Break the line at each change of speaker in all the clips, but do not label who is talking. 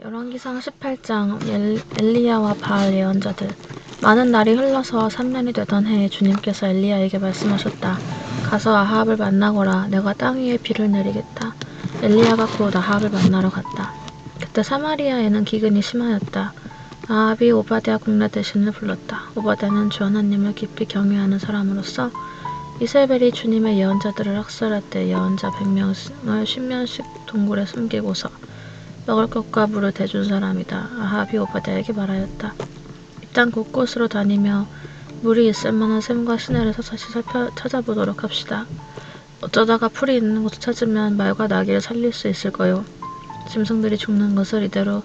열왕기상 18장 엘리야와 바알 예언자들. 많은 날이 흘러서 3년이 되던 해에 주님께서 엘리야에게 말씀하셨다. 가서 아합을 만나거라. 내가 땅 위에 비를 내리겠다. 엘리야가 곧 아합을 만나러 갔다. 그때 사마리아에는 기근이 심하였다. 아합이 오바댜 국내 대신을 불렀다. 오바댜는 주 하나님을 깊이 경외하는 사람으로서 이세벨이 주님의 예언자들을 학살할 때 예언자 100명을 10년씩 동굴에 숨기고서 먹을 것과 물을 대준 사람이다. 아합이 오바댜에게 말하였다. 이 땅 곳곳으로 다니며 물이 있을 만한 샘과 시내를 다시 찾아보도록 합시다. 어쩌다가 풀이 있는 곳을 찾으면 말과 나귀를 살릴 수 있을 거요. 짐승들이 죽는 것을 이대로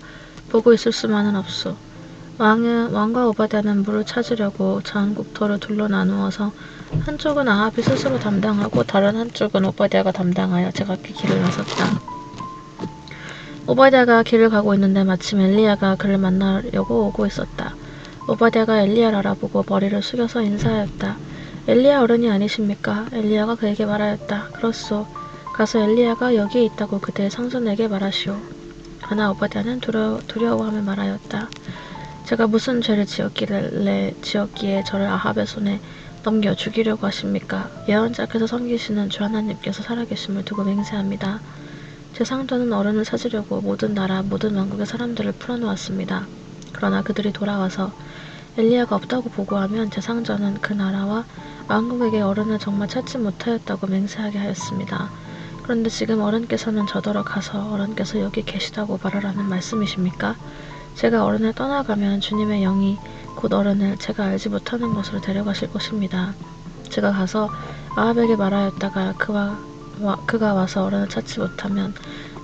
보고 있을 수만은 없소. 왕과 오바댜는 물을 찾으려고 전 국토를 둘러 나누어서 한쪽은 아합이 스스로 담당하고 다른 한쪽은 오바댜가 담당하여 제각기 길을 나섰다. 오바댜가 길을 가고 있는데 마침 엘리야가 그를 만나려고 오고 있었다. 오바댜가 엘리야를 알아보고 머리를 숙여서 인사하였다. 엘리야 어른이 아니십니까? 엘리야가 그에게 말하였다. 그렇소. 가서 엘리야가 여기에 있다고 그대의 상전에게 말하시오. 그러나 오바댜는 두려워하며 말하였다. 제가 무슨 죄를 지었기에 저를 아합의 손에 넘겨 죽이려고 하십니까? 예언자께서 섬기시는 주 하나님께서 살아계심을 두고 맹세합니다. 제 상전은 어른을 찾으려고 모든 나라, 모든 왕국의 사람들을 풀어놓았습니다. 그러나 그들이 돌아와서 엘리야가 없다고 보고하면 제 상전은 그 나라와 왕국에게 어른을 정말 찾지 못하였다고 맹세하게 하였습니다. 그런데 지금 어른께서는 저더러 가서 어른께서 여기 계시다고 말하라는 말씀이십니까? 제가 어른을 떠나가면 주님의 영이 곧 어른을 제가 알지 못하는 곳으로 데려가실 것입니다. 제가 가서 아합에게 말하였다가 그가 와서 어른을 찾지 못하면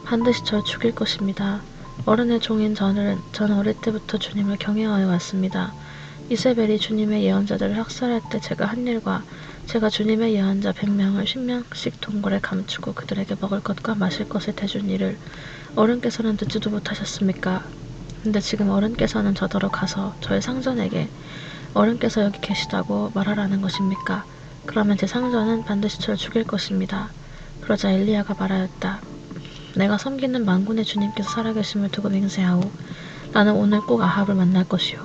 반드시 저를 죽일 것입니다. 어른의 종인 저는 어릴 때부터 주님을 경외하여 왔습니다. 이세벨이 주님의 예언자들을 학살할 때 제가 한 일과 제가 주님의 예언자 100명을 10명씩 동굴에 감추고 그들에게 먹을 것과 마실 것을 대준 일을 어른께서는 듣지도 못하셨습니까? 근데 지금 어른께서는 저더러 가서 저의 상전에게 어른께서 여기 계시다고 말하라는 것입니까? 그러면 제 상전은 반드시 저를 죽일 것입니다. 그러자 엘리야가 말하였다. 내가 섬기는 만군의 주님께서 살아계심을 두고 맹세하오. 나는 오늘 꼭 아합을 만날 것이오.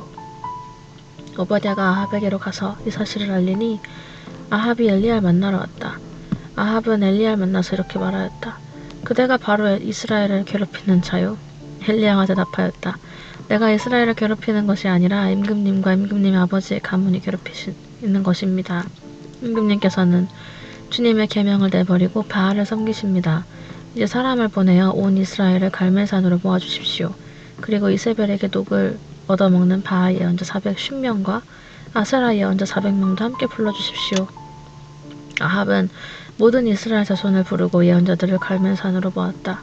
오바댜가 아합에게로 가서 이 사실을 알리니 아합이 엘리야를 만나러 왔다. 아합은 엘리야를 만나서 이렇게 말하였다. 그대가 바로 이스라엘을 괴롭히는 자요. 엘리야가 대답하였다. 내가 이스라엘을 괴롭히는 것이 아니라 임금님과 임금님의 아버지의 가문이 괴롭히시는 것입니다. 임금님께서는 주님의 계명을 내버리고 바알을 섬기십니다. 이제 사람을 보내어 온 이스라엘을 갈멜산으로 모아주십시오. 그리고 이세벨에게 녹을 얻어먹는 바알 예언자 410명과 아세라 예언자 400명도 함께 불러주십시오. 아합은 모든 이스라엘 자손을 부르고 예언자들을 갈멜산으로 모았다.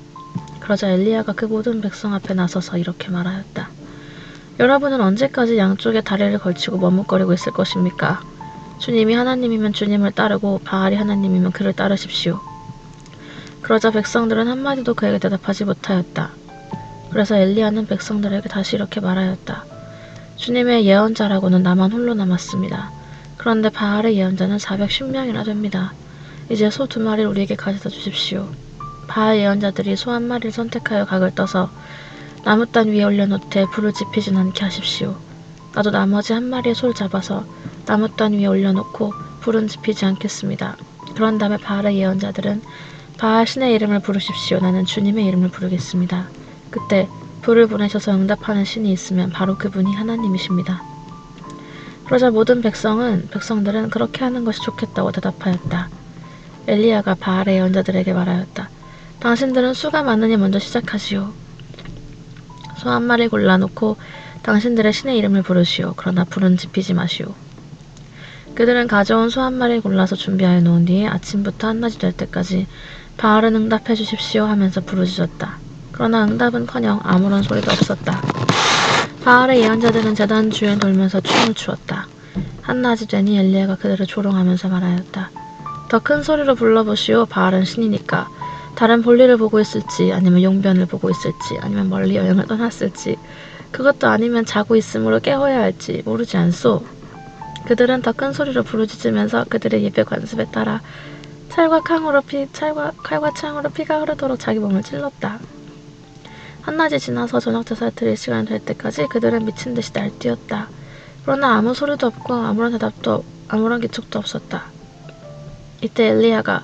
그러자 엘리야가 그 모든 백성 앞에 나서서 이렇게 말하였다. 여러분은 언제까지 양쪽에 다리를 걸치고 머뭇거리고 있을 것입니까? 주님이 하나님이면 주님을 따르고 바알이 하나님이면 그를 따르십시오. 그러자 백성들은 한마디도 그에게 대답하지 못하였다. 그래서 엘리야는 백성들에게 다시 이렇게 말하였다. 주님의 예언자라고는 나만 홀로 남았습니다. 그런데 바알의 예언자는 410명이나 됩니다. 이제 소 2마리를 우리에게 가져다 주십시오. 바알 예언자들이 소 1마리를 선택하여 각을 떠서 나무단 위에 올려놓되 불을 지피진 않게 하십시오. 나도 나머지 1마리의 소를 잡아서 나무단 위에 올려놓고 불은 지피지 않겠습니다. 그런 다음에 바알의 예언자들은 바알 신의 이름을 부르십시오. 나는 주님의 이름을 부르겠습니다. 그때 불을 보내셔서 응답하는 신이 있으면 바로 그분이 하나님이십니다. 그러자 모든 백성들은 그렇게 하는 것이 좋겠다고 대답하였다. 엘리야가 바알의 예언자들에게 말하였다. 당신들은 수가 많으니 먼저 시작하시오. 소 1마리 골라놓고 당신들의 신의 이름을 부르시오. 그러나 불은 지피지 마시오. 그들은 가져온 소 1마리를 골라서 준비하여 놓은 뒤에 아침부터 한낮이 될 때까지 바알은 응답해 주십시오 하면서 부르짖었다. 그러나 응답은커녕 아무런 소리도 없었다. 바알의 예언자들은 제단 주위를 돌면서 춤을 추었다. 한낮이 되니 엘리야가 그들을 조롱하면서 말하였다. 더 큰 소리로 불러보시오. 바알은 신이니까. 다른 볼일을 보고 있을지 아니면 용변을 보고 있을지 아니면 멀리 여행을 떠났을지 그것도 아니면 자고 있으므로 깨워야 할지 모르지 않소. 그들은 더 큰 소리로 부르짖으면서 그들의 예배 관습에 따라 칼과 창으로 피가 흐르도록 자기 몸을 찔렀다. 한낮이 지나서 저녁 제사를 드릴 시간이 될 때까지 그들은 미친 듯이 날뛰었다. 그러나 아무 소리도 없고 아무런 대답도 아무런 기척도 없었다. 이때 엘리야가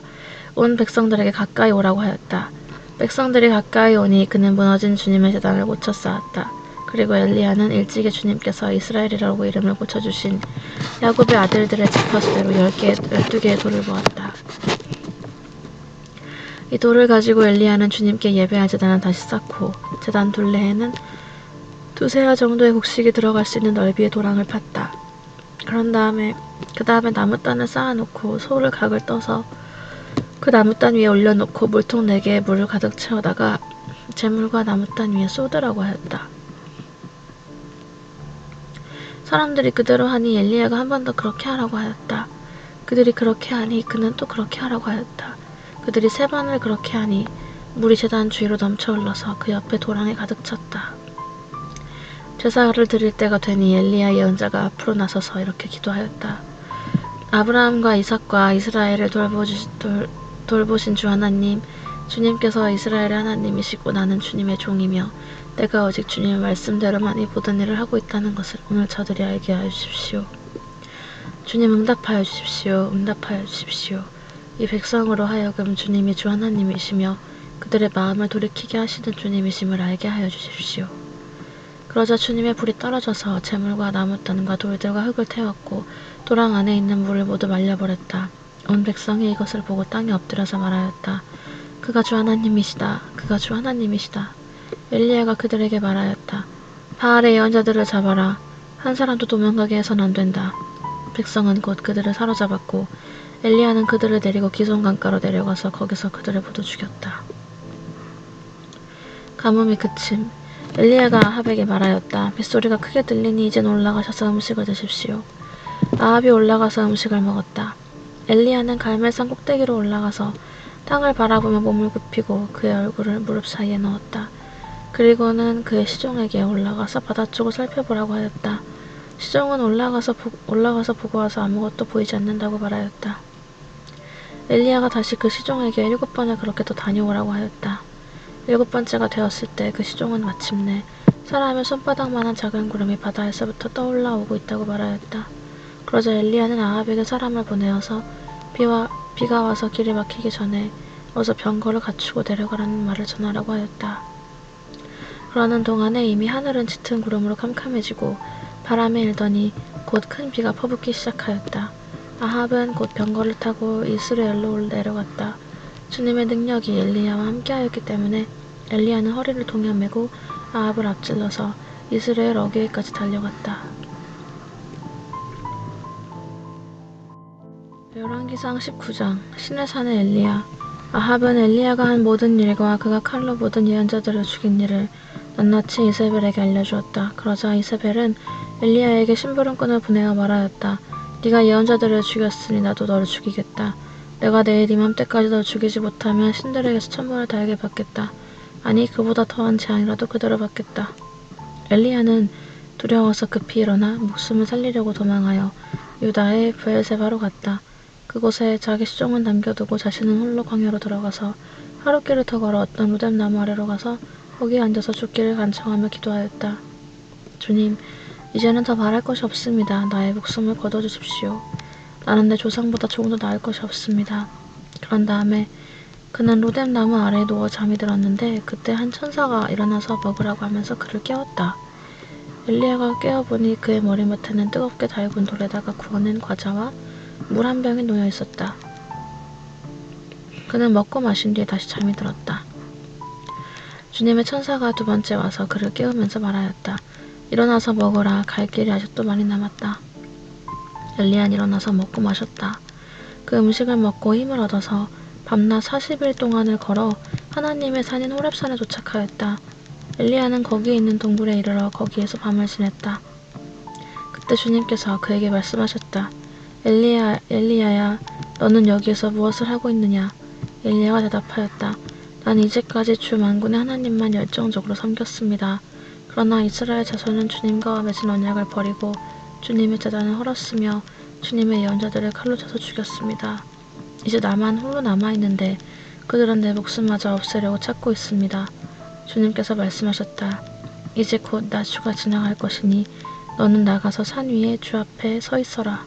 온 백성들에게 가까이 오라고 하였다. 백성들이 가까이 오니 그는 무너진 주님의 제단을 고쳐 쌓았다. 그리고 엘리야는 일찍이 주님께서 이스라엘이라고 이름을 고쳐주신 야곱의 아들들의 지파수대로 12개의 돌을 모았다. 이 돌을 가지고 엘리야는 주님께 예배할 제단을 다시 쌓고 제단 둘레에는 2세아 정도의 곡식이 들어갈 수 있는 넓이의 도랑을 팠다. 그 다음에 나무단을 쌓아놓고 소를 각을 떠서 그 나무단 위에 올려놓고 물통 4개에 물을 가득 채워다가 재물과 나무단 위에 쏟으라고 하였다. 사람들이 그대로 하니 엘리야가 한 번 더 그렇게 하라고 하였다. 그들이 그렇게 하니 그는 또 그렇게 하라고 하였다. 그들이 3번을 그렇게 하니 물이 제단 주위로 넘쳐 흘러서 그 옆에 도랑에 가득 찼다. 제사를 드릴 때가 되니 엘리야 예언자가 앞으로 나서서 이렇게 기도하였다. 아브라함과 이삭과 이스라엘을 돌보신 주 하나님, 주님께서 이스라엘의 하나님이시고 나는 주님의 종이며 내가 오직 주님의 말씀대로만 이 모든 일을 하고 있다는 것을 오늘 저들이 알게 하여 주십시오. 주님 응답하여 주십시오. 응답하여 주십시오. 이 백성으로 하여금 주님이 주 하나님이시며 그들의 마음을 돌이키게 하시는 주님이심을 알게 하여 주십시오. 그러자 주님의 불이 떨어져서 재물과 나무단과 돌들과 흙을 태웠고 도랑 안에 있는 물을 모두 말려버렸다. 온 백성이 이것을 보고 땅에 엎드려서 말하였다. 그가 주 하나님이시다. 그가 주 하나님이시다. 엘리야가 그들에게 말하였다. 바알의 예언자들을 잡아라. 한 사람도 도망가게 해서는 안 된다. 백성은 곧 그들을 사로잡았고 엘리야는 그들을 데리고 기손 강가로 내려가서 거기서 그들을 모두 죽였다. 가뭄이 그침. 엘리야가 아합에게 말하였다. 빗소리가 크게 들리니 이젠 올라가셔서 음식을 드십시오. 아합이 올라가서 음식을 먹었다. 엘리야는 갈멜산 꼭대기로 올라가서 땅을 바라보며 몸을 굽히고 그의 얼굴을 무릎 사이에 넣었다. 그리고는 그의 시종에게 올라가서 바다 쪽을 살펴보라고 하였다. 시종은 올라가서 보고 와서 아무것도 보이지 않는다고 말하였다. 엘리야가 다시 그 시종에게 7번을 그렇게 더 다녀오라고 하였다. 7번째가 되었을 때 그 시종은 마침내 사람의 손바닥만한 작은 구름이 바다에서부터 떠올라오고 있다고 말하였다. 그러자 엘리야는 아합에게 사람을 보내어서 비가 와서 길이 막히기 전에 어서 병거를 갖추고 내려가라는 말을 전하라고 하였다. 그러는 동안에 이미 하늘은 짙은 구름으로 캄캄해지고 바람이 일더니 곧 큰 비가 퍼붓기 시작하였다. 아합은 곧 병거를 타고 이스라엘로 내려갔다. 주님의 능력이 엘리야와 함께하였기 때문에 엘리야는 허리를 동여매고 아합을 앞질러서 이스라엘 어귀에까지 달려갔다. 열왕기상 19장. 신의 산의 엘리야. 아합은 엘리야가 한 모든 일과 그가 칼로 모든 예언자들을 죽인 일을 낱낱이 이세벨에게 알려주었다. 그러자 이세벨은 엘리야에게 심부름꾼을 보내어 말하였다. 네가 예언자들을 죽였으니 나도 너를 죽이겠다. 내가 내일 이맘때까지 널 죽이지 못하면 신들에게서 천벌을 달게 받겠다. 아니 그보다 더한 재앙이라도 그대로 받겠다. 엘리야는 두려워서 급히 일어나 목숨을 살리려고 도망하여 유다의 브엘세바로 갔다. 그곳에 자기 시종은 남겨두고 자신은 홀로 광야로 들어가서 하룻길을 더 걸어 어떤 로뎀 나무 아래로 가서 거기에 앉아서 죽기를 간청하며 기도하였다. 주님, 이제는 더 바랄 것이 없습니다. 나의 목숨을 거둬주십시오. 나는 내 조상보다 조금 더 나을 것이 없습니다. 그런 다음에 그는 로뎀 나무 아래에 누워 잠이 들었는데 그때 한 천사가 일어나서 먹으라고 하면서 그를 깨웠다. 엘리야가 깨어보니 그의 머리맡에는 뜨겁게 달군 돌에다가 구워낸 과자와 물 한 병이 놓여 있었다. 그는 먹고 마신 뒤에 다시 잠이 들었다. 주님의 천사가 2번째 와서 그를 깨우면서 말하였다. 일어나서 먹어라. 갈 길이 아직도 많이 남았다. 엘리야는 일어나서 먹고 마셨다. 그 음식을 먹고 힘을 얻어서 밤낮 40일 동안을 걸어 하나님의 산인 호렙산에 도착하였다. 엘리야는 거기에 있는 동굴에 이르러 거기에서 밤을 지냈다. 그때 주님께서 그에게 말씀하셨다. 엘리야야, 너는 여기에서 무엇을 하고 있느냐? 엘리야가 대답하였다. 난 이제까지 주 만군의 하나님만 열정적으로 섬겼습니다. 그러나 이스라엘 자손은 주님과 맺은 언약을 버리고 주님의 제단을 헐었으며 주님의 예언자들을 칼로 쳐서 죽였습니다. 이제 나만 홀로 남아있는데 그들은 내 목숨마저 없애려고 찾고 있습니다. 주님께서 말씀하셨다. 이제 곧 나주가 지나갈 것이니 너는 나가서 산 위에 주 앞에 서 있어라.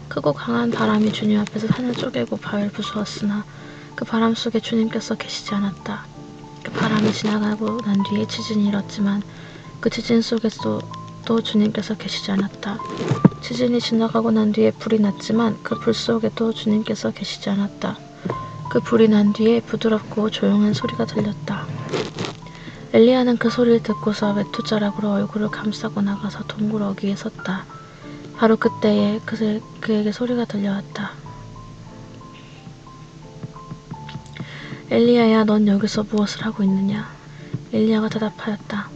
크고 강한 바람이 주님 앞에서 산을 쪼개고 바위를 부수었으나 그 바람 속에 주님께서 계시지 않았다. 그 바람이 지나가고 난 뒤에 지진이 일었지만 그 지진 속에서도 또 주님께서 계시지 않았다. 지진이 지나가고 난 뒤에 불이 났지만 그 불 속에도 주님께서 계시지 않았다. 그 불이 난 뒤에 부드럽고 조용한 소리가 들렸다. 엘리야는 그 소리를 듣고서 외투자락으로 얼굴을 감싸고 나가서 동굴 어귀에 섰다. 바로 그때에 그에게 소리가 들려왔다. 엘리야야, 넌 여기서 무엇을 하고 있느냐? 엘리야가 대답하였다.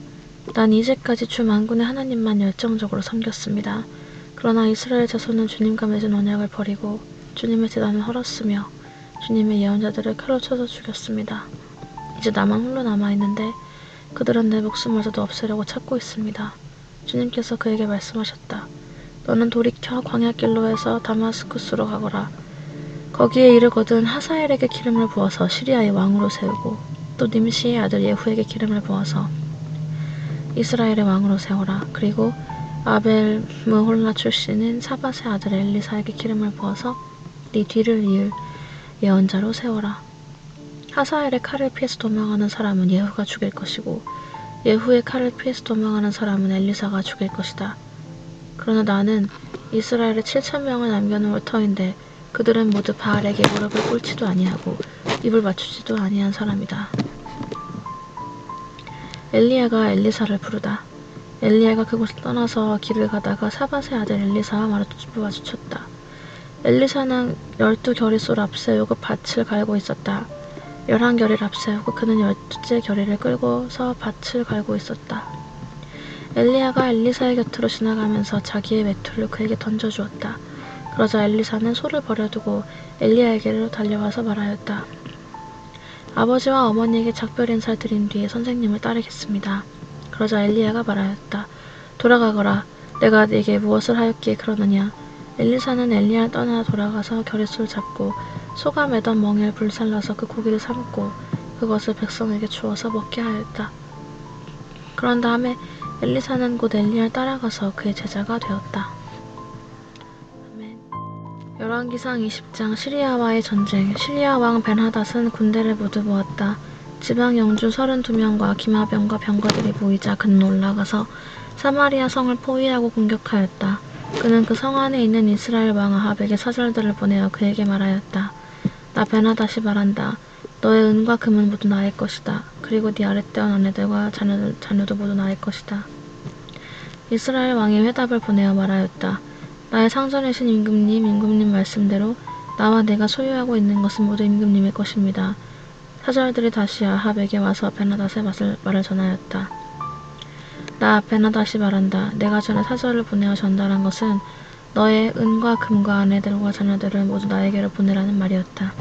난 이제까지 주 만군의 하나님만 열정적으로 섬겼습니다. 그러나 이스라엘 자손은 주님과 맺은 언약을 버리고 주님의 제단을 헐었으며 주님의 예언자들을 칼로 쳐서 죽였습니다. 이제 나만 홀로 남아있는데 그들은 내 목숨마저도 없애려고 찾고 있습니다. 주님께서 그에게 말씀하셨다. 너는 돌이켜 광야길로 해서 다마스쿠스로 가거라. 거기에 이르거든 하사엘에게 기름을 부어서 시리아의 왕으로 세우고 또 님시의 아들 예후에게 기름을 부어서 이스라엘의 왕으로 세워라. 그리고 아벨 무홀라 출신인 사밧의 아들 엘리사에게 기름을 부어서 네 뒤를 이을 예언자로 세워라. 하사엘의 칼을 피해서 도망하는 사람은 예후가 죽일 것이고 예후의 칼을 피해서 도망하는 사람은 엘리사가 죽일 것이다. 그러나 나는 이스라엘에 7,000명을 남겨놓을 터인데 그들은 모두 바알에게 무릎을 꿇지도 아니하고 입을 맞추지도 아니한 사람이다. 엘리야가 엘리사를 부르다. 엘리야가 그곳을 떠나서 길을 가다가 사밧의 아들 엘리사와 마주쳤다. 엘리사는 12겨릿소를 앞세우고 밭을 갈고 있었다. 11겨리를 앞세우고 그는 12째 겨리를 끌고서 밭을 갈고 있었다. 엘리야가 엘리사의 곁으로 지나가면서 자기의 외투를 그에게 던져주었다. 그러자 엘리사는 소를 버려두고 엘리야에게로 달려와서 말하였다. 아버지와 어머니에게 작별 인사를 드린 뒤에 선생님을 따르겠습니다. 그러자 엘리야가 말하였다. 돌아가거라. 내가 네게 무엇을 하였기에 그러느냐. 엘리사는 엘리야를 떠나 돌아가서 겨릿소를 잡고 소가 매던 멍에를 불살라서 그 고기를 삶고 그것을 백성에게 주어서 먹게 하였다. 그런 다음에 엘리사는 곧 엘리야를 따라가서 그의 제자가 되었다. 아멘. 열왕기상 20장. 시리아와의 전쟁. 시리아 왕 벤하닷은 군대를 모두 모았다. 지방 영주 32명과 기마병과 병거들이 모이자 그는 올라가서 사마리아 성을 포위하고 공격하였다. 그는 그 성 안에 있는 이스라엘 왕 아합에게 사절들을 보내어 그에게 말하였다. 나 벤하닷이 말한다. 너의 은과 금은 모두 나의 것이다. 그리고 네 아랫대원 아내들과 자녀도 모두 나의 것이다. 이스라엘 왕이 회답을 보내어 말하였다. 나의 상전이신 임금님 말씀대로 나와 내가 소유하고 있는 것은 모두 임금님의 것입니다. 사절들이 다시 아합에게 와서 벤하닷의 말을 전하였다. 나 벤하닷이 말한다. 내가 전에 사절을 보내어 전달한 것은 너의 은과 금과 아내들과 자녀들을 모두 나에게로 보내라는 말이었다.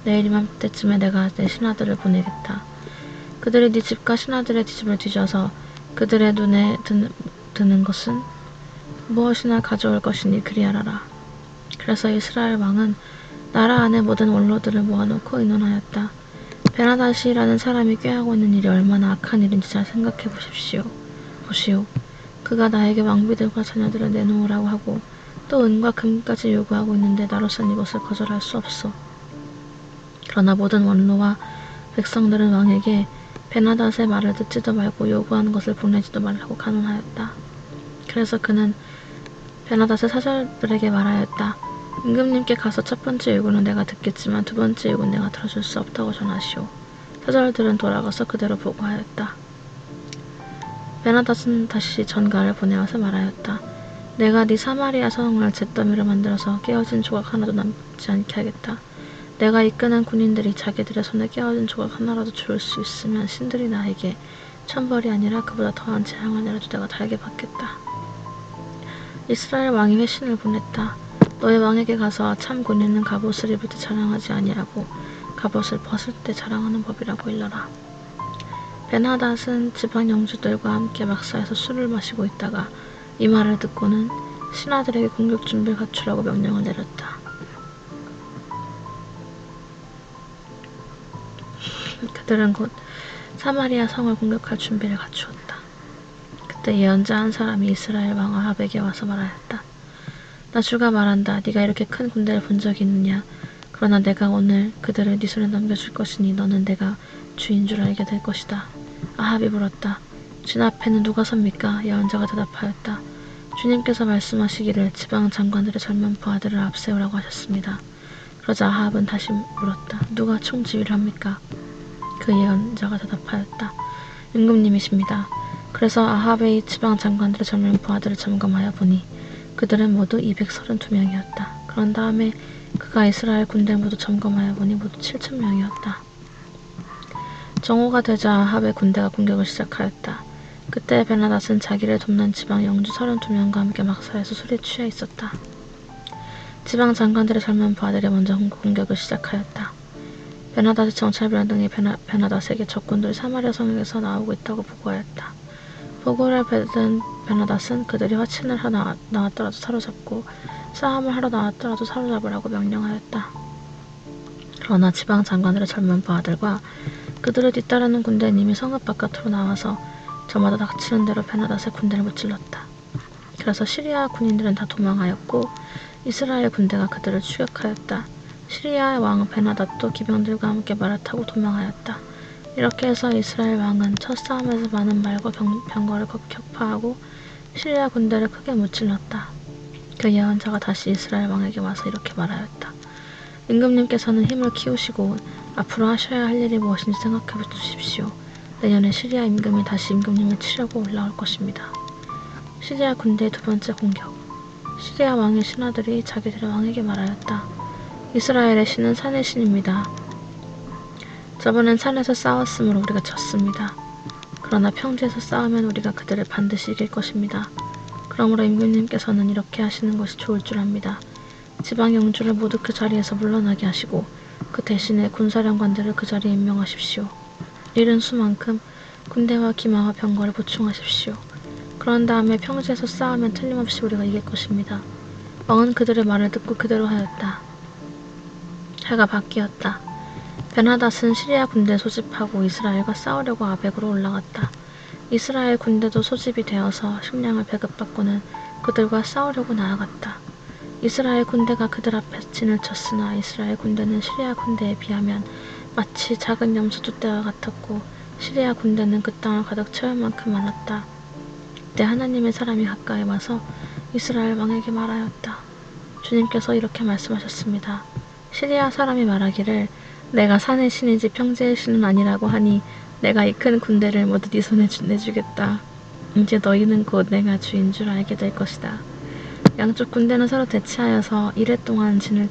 내일 이맘때쯤에 내가 내 신하들을 보내겠다. 그들이 네 집과 신하들의 집을 뒤져서 그들의 눈에 드는 것은 무엇이나 가져올 것이니 그리하라. 그래서 이스라엘 왕은 나라 안의 모든 원로들을 모아놓고 의논하였다. 벤하닷이라는 사람이 꾀하고 있는 일이 얼마나 악한 일인지 잘 생각해 보시오. 그가 나에게 왕비들과 자녀들을 내놓으라고 하고 또 은과 금까지 요구하고 있는데 나로선 이것을 거절할 수 없어. 그러나 모든 원로와 백성들은 왕에게 벤하닷의 말을 듣지도 말고 요구하는 것을 보내지도 말라고 간언하였다. 그래서 그는 벤하닷의 사절들에게 말하였다. 임금님께 가서 첫 번째 요구는 내가 듣겠지만 두 번째 요구는 내가 들어줄 수 없다고 전하시오. 사절들은 돌아가서 그대로 보고하였다. 벤하닷은 다시 전가를 보내와서 말하였다. 내가 네 사마리아 성을 잿더미로 만들어서 깨어진 조각 하나도 남지 않게 하겠다. 내가 이끄는 군인들이 자기들의 손에 깨어진 조각 하나라도 주울 수 있으면 신들이 나에게 천벌이 아니라 그보다 더한 재앙을 내려도 내가 달게 받겠다. 이스라엘 왕이 회신을 보냈다. 너의 왕에게 가서 참 군인은 갑옷을 입을 때 자랑하지 아니하고 갑옷을 벗을 때 자랑하는 법이라고 일러라. 벤하닷은 지방 영주들과 함께 막사에서 술을 마시고 있다가 이 말을 듣고는 신하들에게 공격 준비를 갖추라고 명령을 내렸다. 그들은 곧 사마리아 성을 공격할 준비를 갖추었다. 그때 예언자 한 사람이 이스라엘 왕 아합에게 와서 말하였다. 나 주가 말한다. 네가 이렇게 큰 군대를 본 적이 있느냐? 그러나 내가 오늘 그들을 네 손에 넘겨줄 것이니 너는 내가 주인 줄 알게 될 것이다. 아합이 물었다. 주님 앞에는 누가 섭니까? 예언자가 대답하였다. 주님께서 말씀하시기를 지방 장관들의 젊은 부하들을 앞세우라고 하셨습니다. 그러자 아합은 다시 물었다. 누가 총지휘를 합니까? 그 예언자가 대답하였다. 임금님이십니다. 그래서 아합의 지방 장관들의 젊은 부하들을 점검하여 보니 그들은 모두 232명이었다. 그런 다음에 그가 이스라엘 군대를 모두 점검하여 보니 모두 7,000명이었다. 정오가 되자 아합의 군대가 공격을 시작하였다. 그때 베나닷은 자기를 돕는 지방 영주 32명과 함께 막사에서 술에 취해 있었다. 지방 장관들의 젊은 부하들이 먼저 공격을 시작하였다. 베나닷의 정찰병 등이 베나닷에게 적군들이 사마리아 성에서 나오고 있다고 보고하였다. 보고를 받은 베나닷은 그들이 화친을 하러 나왔더라도 사로잡고 싸움을 하러 나왔더라도 사로잡으라고 명령하였다. 그러나 지방 장관들의 젊은 부하들과 그들을 뒤따르는 군대는 이미 성읍 바깥으로 나와서 저마다 닥치는 대로 베나닷의 군대를 무찔렀다. 그래서 시리아 군인들은 다 도망하였고 이스라엘 군대가 그들을 추격하였다. 시리아의 왕 베나닷도 기병들과 함께 말을 타고 도망하였다. 이렇게 해서 이스라엘 왕은 첫 싸움에서 많은 말과 병거를 격파하고 시리아 군대를 크게 무찔렀다. 그 예언자가 다시 이스라엘 왕에게 와서 이렇게 말하였다. 임금님께서는 힘을 키우시고 앞으로 하셔야 할 일이 무엇인지 생각해 주십시오. 내년에 시리아 임금이 다시 임금님을 치려고 올라올 것입니다. 시리아 군대의 두 번째 공격. 시리아 왕의 신하들이 자기들의 왕에게 말하였다. 이스라엘의 신은 산의 신입니다. 저번엔 산에서 싸웠으므로 우리가 졌습니다. 그러나 평지에서 싸우면 우리가 그들을 반드시 이길 것입니다. 그러므로 임금님께서는 이렇게 하시는 것이 좋을 줄 압니다. 지방 영주를 모두 그 자리에서 물러나게 하시고 그 대신에 군사령관들을 그 자리에 임명하십시오. 잃은 수만큼 군대와 기마와 병거를 보충하십시오. 그런 다음에 평지에서 싸우면 틀림없이 우리가 이길 것입니다. 왕은 그들의 말을 듣고 그대로 하였다. 해가 바뀌었다. 베나닷은 시리아 군대 소집하고 이스라엘과 싸우려고 아벡으로 올라갔다. 이스라엘 군대도 소집이 되어서 식량을 배급받고는 그들과 싸우려고 나아갔다. 이스라엘 군대가 그들 앞에 진을 쳤으나 이스라엘 군대는 시리아 군대에 비하면 마치 작은 염소두 떼와 같았고 시리아 군대는 그 땅을 가득 채울 만큼 많았다. 그때 하나님의 사람이 가까이 와서 이스라엘 왕에게 말하였다. 주님께서 이렇게 말씀하셨습니다. 시리아 사람이 말하기를 내가 산의 신이지 평지의 신은 아니라고 하니 내가 이 큰 군대를 모두 네 손에 내주겠다. 이제 너희는 곧 내가 주인 줄 알게 될 것이다. 양쪽 군대는 서로 대치하여서 이래 동안 진을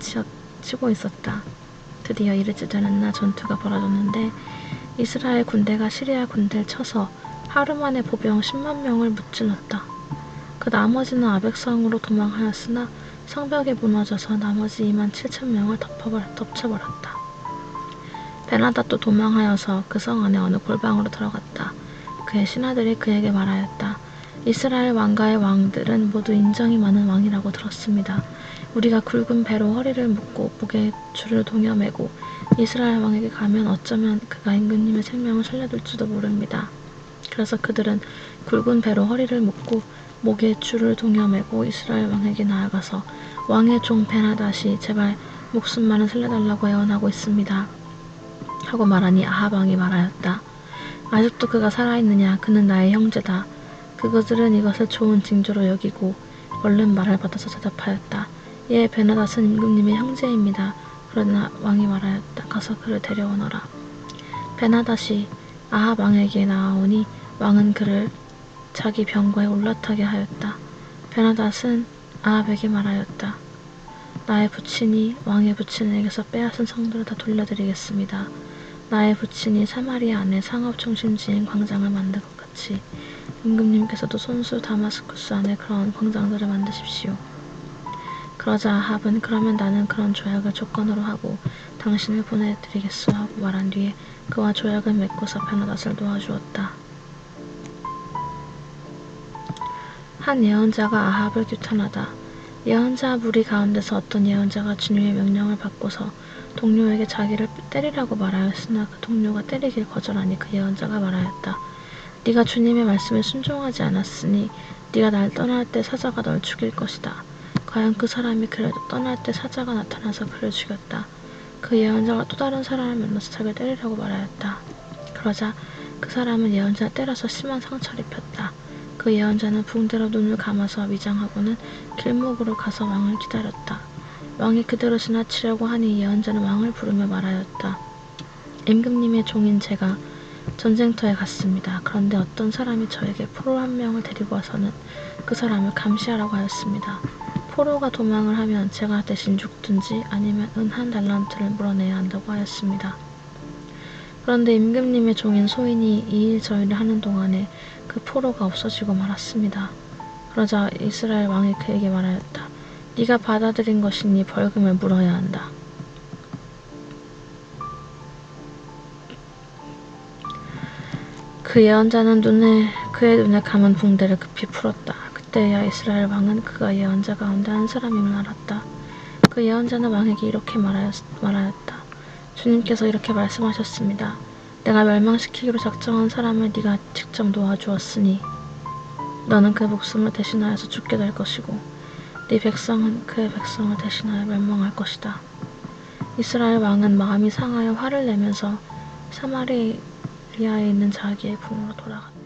치고 있었다. 드디어 이르지 되는 날 전투가 벌어졌는데 이스라엘 군대가 시리아 군대를 쳐서 하루 만에 보병 10만 명을 무찔렀다. 그 나머지는 아벡성으로 도망하였으나 성벽이 무너져서 나머지 2만 7천 명을 덮쳐버렸다. 베나닷도 도망하여서 그 성 안에 어느 골방으로 들어갔다. 그의 신하들이 그에게 말하였다. 이스라엘 왕가의 왕들은 모두 인정이 많은 왕이라고 들었습니다. 우리가 굵은 배로 허리를 묶고 목에 줄을 동여매고 이스라엘 왕에게 가면 어쩌면 그가 임금님의 생명을 살려둘지도 모릅니다. 그래서 그들은 굵은 배로 허리를 묶고 목에 줄을 동여매고 이스라엘 왕에게 나아가서 왕의 종 베나닷이 제발 목숨만은 살려달라고 애원하고 있습니다. 하고 말하니 아합 왕이 말하였다. 아직도 그가 살아있느냐? 그는 나의 형제다. 그것들은 이것을 좋은 징조로 여기고 얼른 말을 받아서 대답하였다. 예, 베나닷은 임금님의 형제입니다. 그러나 왕이 말하였다. 가서 그를 데려오너라. 베나닷이 아합 왕에게 나아오니 왕은 그를 자기 병거에 올라타게 하였다. 베나닷은 아합에게 말하였다. 나의 부친이 왕의 부친에게서 빼앗은 성들을 다 돌려드리겠습니다. 나의 부친이 사마리아 안에 상업 중심지인 광장을 만든 것 같이 임금님께서도 손수 다마스쿠스 안에 그런 광장들을 만드십시오. 그러자 아합은 그러면 나는 그런 조약을 조건으로 하고 당신을 보내드리겠소 하고 말한 뒤에 그와 조약을 맺고서 베나닷을 도와주었다. 한 예언자가 아합을 규탄하다. 예언자 무리 가운데서 어떤 예언자가 주님의 명령을 받고서 동료에게 자기를 때리라고 말하였으나 그 동료가 때리길 거절하니 그 예언자가 말하였다. 네가 주님의 말씀에 순종하지 않았으니 네가 날 떠날 때 사자가 널 죽일 것이다. 과연 그 사람이 그래도 떠날 때 사자가 나타나서 그를 죽였다. 그 예언자가 또 다른 사람을 만나서 자기를 때리라고 말하였다. 그러자 그 사람은 예언자를 때려서 심한 상처를 입혔다. 그 예언자는 붕대로 눈을 감아서 위장하고는 길목으로 가서 왕을 기다렸다. 왕이 그대로 지나치려고 하니 예언자는 왕을 부르며 말하였다. 임금님의 종인 제가 전쟁터에 갔습니다. 그런데 어떤 사람이 저에게 포로 한 명을 데리고 와서는 그 사람을 감시하라고 하였습니다. 포로가 도망을 하면 제가 대신 죽든지 아니면 은 1달란트를 물어내야 한다고 하였습니다. 그런데 임금님의 종인 소인이 이 일 저 일을 하는 동안에 그 포로가 없어지고 말았습니다. 그러자 이스라엘 왕이 그에게 말하였다. 네가 받아들인 것이니 벌금을 물어야 한다. 그 예언자는 그의 눈에 감은 붕대를 급히 풀었다. 그때야 이스라엘 왕은 그가 예언자 가운데 한 사람임을 알았다. 그 예언자는 왕에게 이렇게 말하였다. 주님께서 이렇게 말씀하셨습니다. 내가 멸망시키기로 작정한 사람을 네가 직접 놓아주었으니 너는 그 목숨을 대신하여서 죽게 될 것이고 네 백성은 그의 백성을 대신하여 멸망할 것이다. 이스라엘 왕은 마음이 상하여 화를 내면서 사마리아에 있는 자기의 궁으로 돌아갔다.